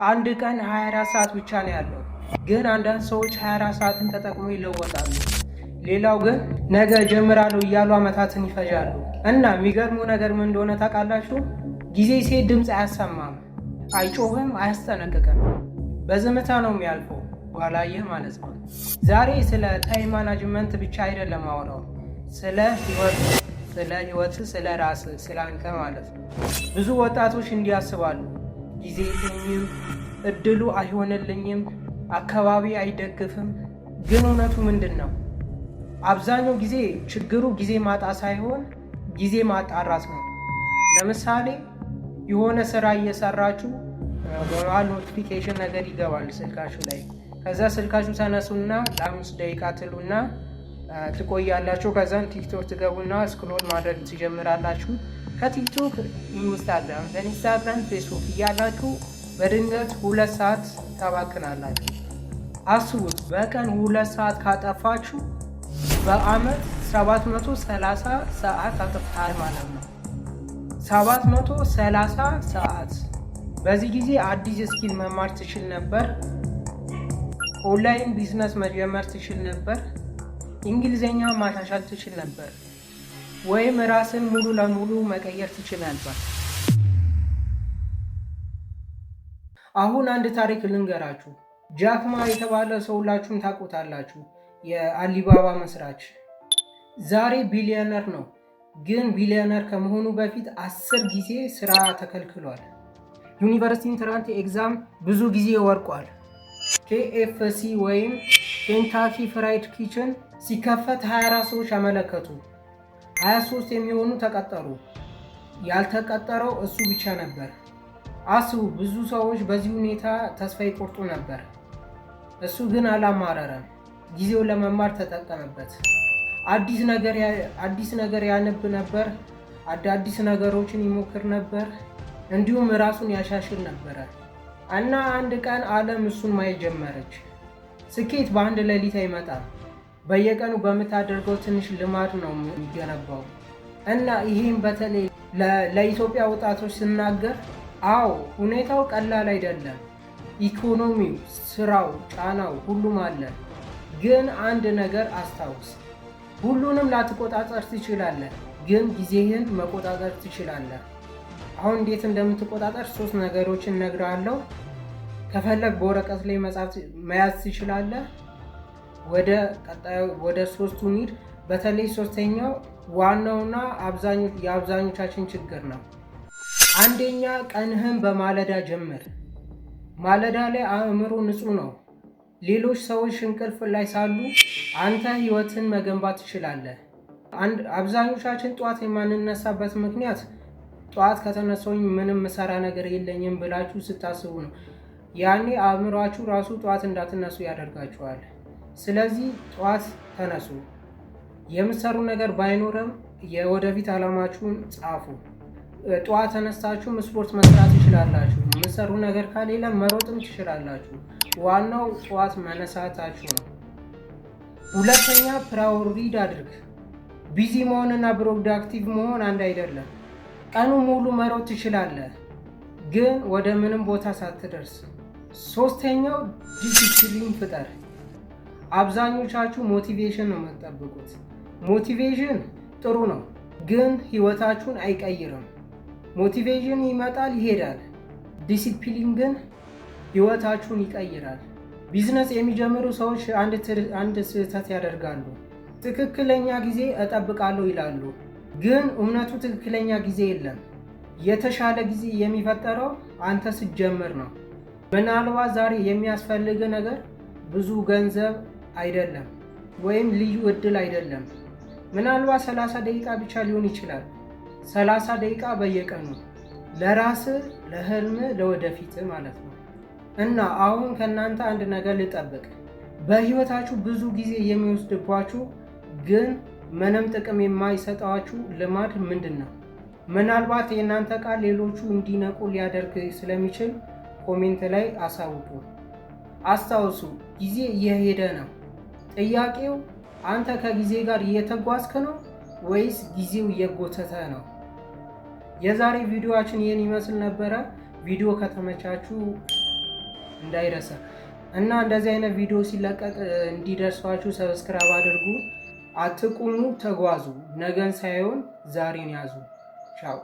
አንድ ቀን 24 ሰዓት ብቻ ነው ያለው። ግን አንዳንድ ሰዎች 24 ሰዓትን ተጠቅሞ ይለወጣሉ። ሌላው ግን ነገ ጀምራለሁ እያሉ ዓመታትን ይፈጃሉ። እና የሚገርመው ነገር ምን እንደሆነ ታውቃላችሁ? ጊዜ ሲሄድ ድምፅ አያሰማም፣ አይጮህም፣ አያስጠነቅቅም። በዝምታ ነው የሚያልፈው። ኋላየህ ማለት ነው። ዛሬ ስለ ታይም ማናጅመንት ብቻ አይደለም አወራው፣ ስለ ህይወት፣ ስለ ራስ፣ ስለ አንተ ማለት ነው። ብዙ ወጣቶች እንዲያስባሉ ጊዜ የለኝም፣ እድሉ አይሆንልኝም፣ አካባቢ አይደግፍም። ግን እውነቱ ምንድን ነው? አብዛኛው ጊዜ ችግሩ ጊዜ ማጣ ሳይሆን ጊዜ ማጣራት ነው። ለምሳሌ የሆነ ስራ እየሰራችሁ በመሃል ኖቲፊኬሽን ነገር ይገባል ስልካችሁ ላይ። ከዛ ስልካችሁ ተነሱና ለ5 ደቂቃ ትሉና ትቆያላችሁ። ከዛን ቲክቶክ ትገቡና ስክሮል ማድረግ ትጀምራላችሁ። ከቲክቶክ ኢንስታግራም፣ ከኢንስታግራም ፌስቡክ እያላችሁ በድንገት 2 ሰዓት ታባክናላችሁ። አስቡት፣ በቀን 2 ሰዓት ካጠፋችሁ በአመት 730 ሰዓት አጥፍታል ማለት ነው። 730 ሰዓት። በዚህ ጊዜ አዲስ ስኪል መማር ትችል ነበር፣ ኦንላይን ቢዝነስ መጀመር ትችል ነበር፣ እንግሊዝኛ ማሻሻል ትችል ነበር፣ ወይም ራስን ሙሉ ለሙሉ መቀየር ትችል ነበር። አሁን አንድ ታሪክ ልንገራችሁ። ጃክማ የተባለ ሰው ሁላችሁም ታውቁታላችሁ፣ የአሊባባ መስራች። ዛሬ ቢሊዮነር ነው። ግን ቢሊዮነር ከመሆኑ በፊት 10 ጊዜ ስራ ተከልክሏል። ዩኒቨርሲቲ ኢንትራንስ ኤግዛም ብዙ ጊዜ ወርቋል። KFC ወይም ኬንታኪ ፍራይድ ኪችን ሲከፈት 24 ሰዎች አመለከቱ። 23 የሚሆኑ ተቀጠሩ። ያልተቀጠረው እሱ ብቻ ነበር። አስቡ፣ ብዙ ሰዎች በዚህ ሁኔታ ተስፋ ይቆርጡ ነበር። እሱ ግን አላማረረም። ጊዜውን ለመማር ተጠቀመበት። አዲስ ነገር ያነብ ነበር። አዳዲስ ነገሮችን ይሞክር ነበር። እንዲሁም ራሱን ያሻሽል ነበረ እና አንድ ቀን ዓለም እሱን ማየት ጀመረች። ስኬት በአንድ ሌሊት አይመጣም። በየቀኑ በምታደርገው ትንሽ ልማድ ነው የሚገነባው። እና ይህም በተለይ ለኢትዮጵያ ወጣቶች ስናገር፣ አዎ ሁኔታው ቀላል አይደለም። ኢኮኖሚው፣ ስራው፣ ጫናው ሁሉም አለ። ግን አንድ ነገር አስታውስ፣ ሁሉንም ላትቆጣጠር ትችላለህ፣ ግን ጊዜህን መቆጣጠር ትችላለህ። አሁን እንዴት እንደምትቆጣጠር 3 ነገሮችን እነግርሃለሁ። ከፈለግ በወረቀት ላይ መያዝ ትችላለህ። ወደ 3ቱ ሂድ። በተለይ 3ኛው ዋናውና የአብዛኞቻችን ችግር ነው። አንደኛ፣ ቀንህን በማለዳ ጀምር። ማለዳ ላይ አእምሮ ንጹህ ነው። ሌሎች ሰዎች እንቅልፍ ላይ ሳሉ አንተ ህይወትን መገንባት ትችላለህ። አብዛኞቻችን ጠዋት የማንነሳበት ምክንያት ጠዋት ከተነሳሁኝ ምንም ምሰራ ነገር የለኝም ብላችሁ ስታስቡ ነው። ያኔ አእምሯችሁ ራሱ ጠዋት እንዳትነሱ ያደርጋችኋል። ስለዚህ ጠዋት ተነሱ። የምትሰሩ ነገር ባይኖርም የወደፊት ዓላማችሁን ጻፉ። ጠዋት ተነስታችሁም ስፖርት መስራት ትችላላችሁ። የምትሰሩ ነገር ከሌለ መሮጥም ትችላላችሁ። ዋናው ጠዋት መነሳታችሁ ነው። 2ኛ፣ ፕራዮሪቲ አድርግ። ቢዚ መሆንና ፕሮዳክቲቭ መሆን አንድ አይደለም። ቀኑ ሙሉ መሮጥ ትችላለህ፣ ግን ወደ ምንም ቦታ ሳትደርስ። 3ኛው፣ ዲሲፕሊን ፍጠር። አብዛኞቻችሁ ሞቲቬሽን ነው የምትጠብቁት። ሞቲቬሽን ጥሩ ነው፣ ግን ህይወታችሁን አይቀይርም። ሞቲቬሽን ይመጣል ይሄዳል፣ ዲሲፕሊን ግን ህይወታችሁን ይቀይራል። ቢዝነስ የሚጀምሩ ሰዎች አንድ ስህተት ያደርጋሉ። ትክክለኛ ጊዜ እጠብቃለሁ ይላሉ፣ ግን እውነቱ ትክክለኛ ጊዜ የለም። የተሻለ ጊዜ የሚፈጠረው አንተ ስትጀምር ነው። ምናልባት ዛሬ የሚያስፈልግ ነገር ብዙ ገንዘብ አይደለም፣ ወይም ልዩ እድል አይደለም። ምናልባት 30 ደቂቃ ብቻ ሊሆን ይችላል። 30 ደቂቃ በየቀኑ ለራስህ፣ ለህልም፣ ለወደፊት ማለት ነው። እና አሁን ከእናንተ አንድ ነገር ልጠብቅ። በህይወታችሁ ብዙ ጊዜ የሚወስድባችሁ ግን ምንም ጥቅም የማይሰጣችሁ ልማድ ምንድን ነው? ምናልባት የእናንተ ቃል ሌሎቹ እንዲነቁ ሊያደርግ ስለሚችል ኮሜንት ላይ አሳውቁ። አስታውሱ፣ ጊዜ እየሄደ ነው። ጥያቄው አንተ ከጊዜ ጋር እየተጓዝክ ነው ወይስ ጊዜው እየጎተተ ነው? የዛሬ ቪዲዮአችን ይህን ይመስል ነበረ። ቪዲዮ ከተመቻችሁ እንዳይረሳ እና እንደዚህ አይነት ቪዲዮ ሲለቀቅ እንዲደርሷችሁ ሰብስክራይብ አድርጉ። አትቁሙ፣ ተጓዙ። ነገን ሳይሆን ዛሬን ያዙ። ቻው